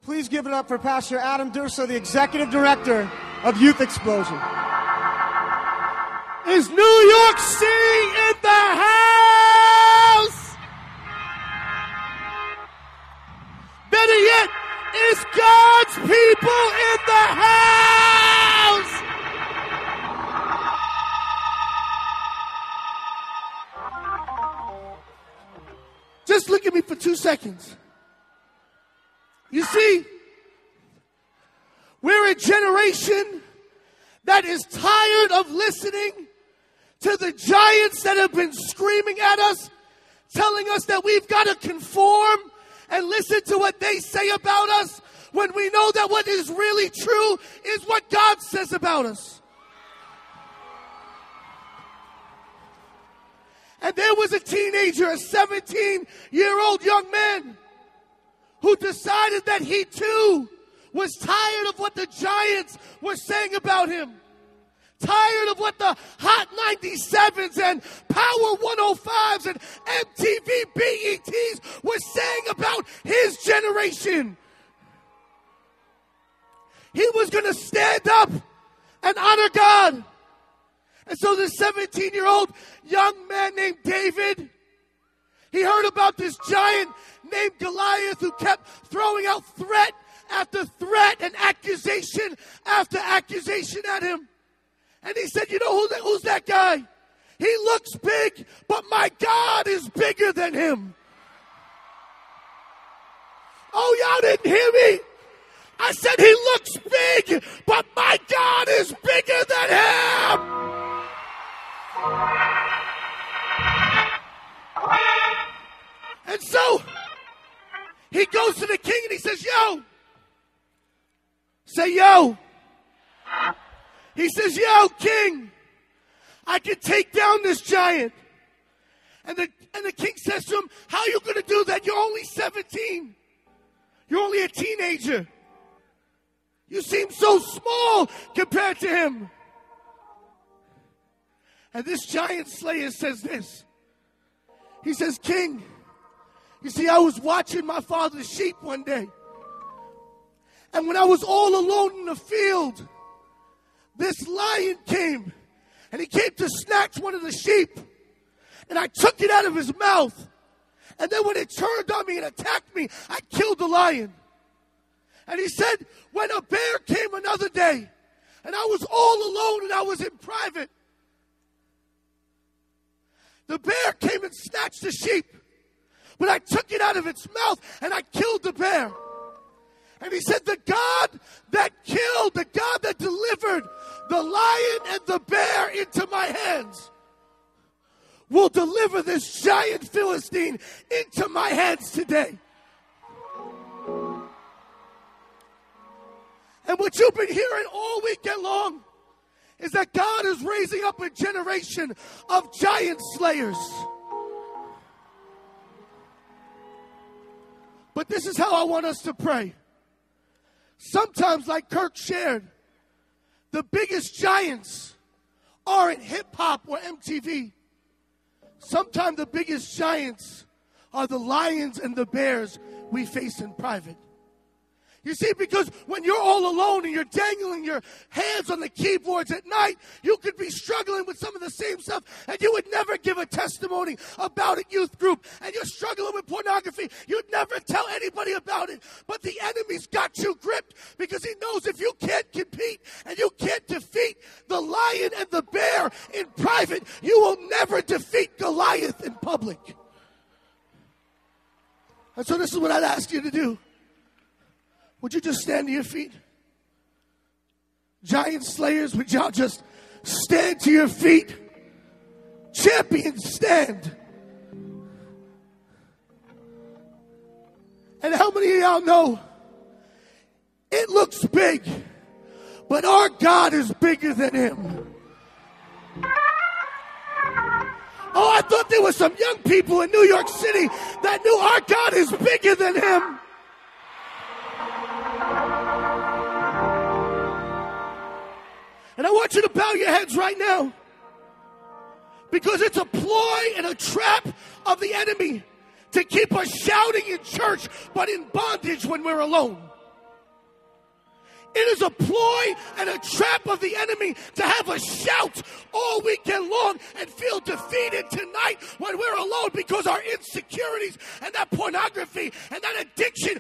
Please give it up for Pastor Adam Durso, the Executive Director of Youth Explosion. Is New York City in the house? Better yet, is God's people in the house? Just look at me for 2 seconds. You see, we're a generation that is tired of listening to the giants that have been screaming at us, telling us that we've got to conform and listen to what they say about us, when we know that what is really true is what God says about us. And there was a teenager, a 17-year-old young man, who decided that he too was tired of what the giants were saying about him. Tired of what the Hot 97s and Power 105s and MTV BETs were saying about his generation. He was going to stand up and honor God. And so this 17-year-old young man named David, he heard about this giant named Goliath who kept throwing out threat after threat and accusation after accusation at him. And he said, you know who's that guy? He looks big, but my God is bigger than him. Oh, y'all didn't hear me? I said he looks big, but my God is bigger than him. And so he goes to the king and he says, yo. Say, yo. He says, yo, king, I can take down this giant. And the king says to him, how are you going to do that? You're only 17. You're only a teenager. You seem so small compared to him. And this giant slayer says this. He says, king, you see, I was watching my father's sheep one day. And when I was all alone in the field, this lion came. And he came to snatch one of the sheep. And I took it out of his mouth. And then when it turned on me and attacked me, I killed the lion. And he said, when a bear came another day, and I was all alone and I was in private, the bear came and snatched the sheep. But I took it out of its mouth and I killed the bear. And he said, the God that killed, the God that delivered the lion and the bear into my hands will deliver this giant Philistine into my hands today. And what you've been hearing all weekend long is that God is raising up a generation of giant slayers. But this is how I want us to pray. Sometimes, like Kirk shared, the biggest giants aren't hip-hop or MTV. Sometimes the biggest giants are the lions and the bears we face in private. You see, because when you're all alone and you're dangling your hands on the keyboards at night, you could be struggling with some of the same stuff, and you would never give a testimony about a youth group. And you're struggling with pornography, you'd never tell anybody about it. But the enemy's got you gripped because he knows if you can't compete and you can't defeat the lion and the bear in private, you will never defeat Goliath in public. And so this is what I'd ask you to do. Would you just stand to your feet? Giant slayers, would y'all just stand to your feet? Champions, stand. And how many of y'all know it looks big, but our God is bigger than him? Oh, I thought there were some young people in New York City that knew our God is bigger than him. And I want you to bow your heads right now, because it's a ploy and a trap of the enemy to keep us shouting in church but in bondage when we're alone. It is a ploy and a trap of the enemy to have us shout all weekend long and feel defeated tonight when we're alone because our insecurities and that pornography and that addiction